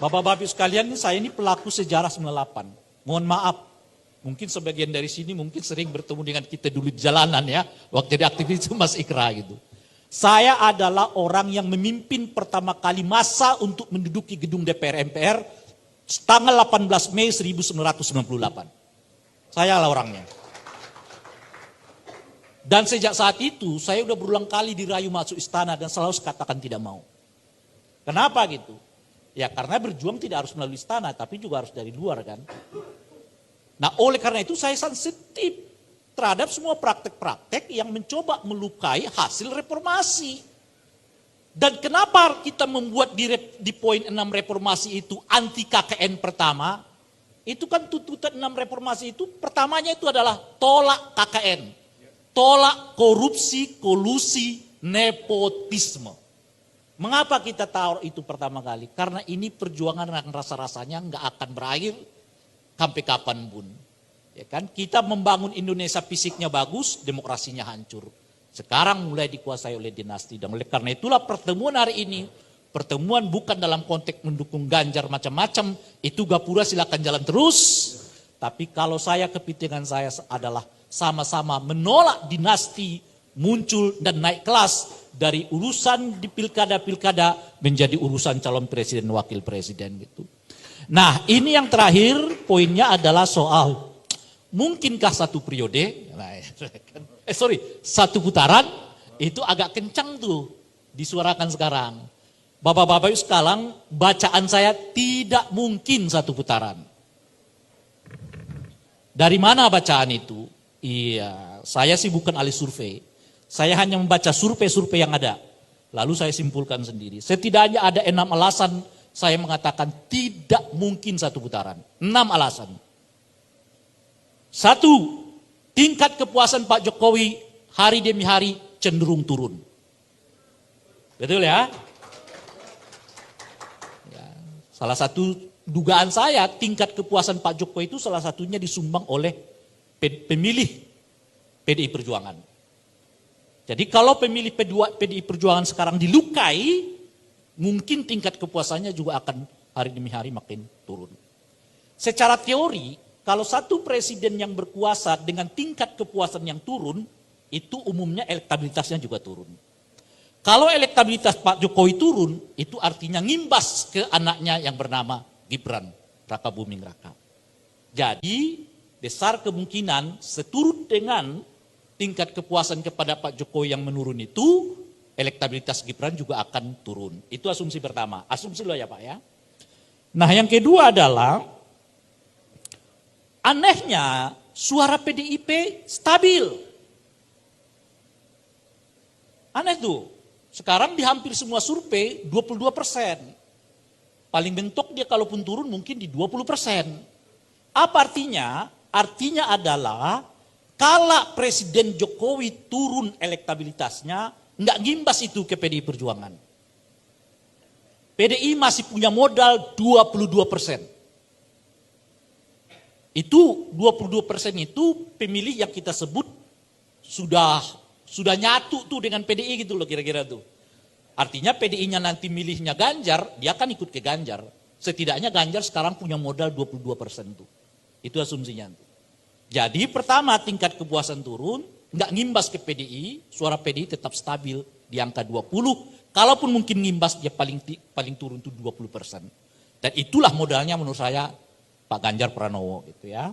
Bapak-bapak sekalian, saya ini pelaku sejarah 98. Mohon maaf, mungkin sebagian dari sini mungkin sering bertemu dengan kita dulu di jalanan ya, waktu jadi aktivis Mas Ikra gitu. Saya adalah orang yang memimpin pertama kali masa untuk menduduki gedung DPR MPR tanggal 18 Mei 1998. Saya lah orangnya. Dan sejak saat itu saya udah berulang kali dirayu masuk istana dan selalu katakan tidak mau. Kenapa gitu? Ya karena berjuang tidak harus melalui istana, tapi juga harus dari luar kan. Nah oleh karena itu saya sensitif terhadap semua praktek-praktek yang mencoba melukai hasil reformasi. Dan kenapa kita membuat di poin 6 reformasi itu anti KKN pertama? Itu kan tuntutan 6 reformasi itu pertamanya itu adalah tolak KKN. Tolak korupsi, kolusi, nepotisme. Mengapa kita taruh itu pertama kali? Karena ini perjuangan yang rasa-rasanya nggak akan berakhir sampai kapanpun. Ya kan? Kita membangun Indonesia fisiknya bagus, demokrasinya hancur. Sekarang mulai dikuasai oleh dinasti. Dan oleh karena itulah pertemuan hari ini, pertemuan bukan dalam konteks mendukung Ganjar macam-macam, itu gapura silakan jalan terus. Tapi kalau saya kepentingan saya adalah sama-sama menolak dinasti muncul dan naik kelas dari urusan di pilkada-pilkada menjadi urusan calon presiden wakil presiden gitu. Nah ini yang terakhir poinnya adalah soal mungkinkah satu periode, satu putaran itu agak kencang tuh disuarakan sekarang. Bapak-bapak sekarang bacaan saya tidak mungkin satu putaran. Dari mana bacaan itu? Iya, saya sih bukan ahli survei. Saya hanya membaca survei-survei yang ada. Lalu saya simpulkan sendiri. Setidaknya ada 6 alasan saya mengatakan tidak mungkin satu putaran. 6 alasan. 1, tingkat kepuasan Pak Jokowi hari demi hari cenderung turun. Betul ya? Salah satu dugaan saya tingkat kepuasan Pak Jokowi itu salah satunya disumbang oleh pemilih PDI Perjuangan. Jadi kalau pemilih PDI Perjuangan sekarang dilukai, mungkin tingkat kepuasannya juga akan hari demi hari makin turun. Secara teori, kalau satu presiden yang berkuasa dengan tingkat kepuasan yang turun, itu umumnya elektabilitasnya juga turun. Kalau elektabilitas Pak Jokowi turun, itu artinya ngimbas ke anaknya yang bernama Gibran Raka Buming Raka. Jadi besar kemungkinan seturut dengan tingkat kepuasan kepada Pak Jokowi yang menurun itu, elektabilitas Gibran juga akan turun. Itu asumsi pertama. Asumsi lo ya Pak ya. Nah yang kedua adalah, anehnya suara PDIP stabil. Aneh tuh. Sekarang di hampir semua survei 22%. Paling bentok dia kalaupun turun mungkin di 20%. Apa artinya? Artinya adalah kalau Presiden Jokowi turun elektabilitasnya, nggak ngimbas itu ke PDI Perjuangan. PDI masih punya modal 22%. Itu 22% itu pemilih yang kita sebut sudah nyatu tuh dengan PDI gitu loh kira-kira tuh. Artinya PDI-nya nanti milihnya Ganjar, dia akan ikut ke Ganjar. Setidaknya Ganjar sekarang punya modal 22% tuh. Itu asumsinya tuh. Jadi pertama tingkat kepuasan turun, nggak ngimbas ke PDI, suara PDI tetap stabil di angka 20. Kalaupun mungkin ngimbas dia paling turun tuh 20%. Dan itulah modalnya menurut saya Pak Ganjar Pranowo gitu ya.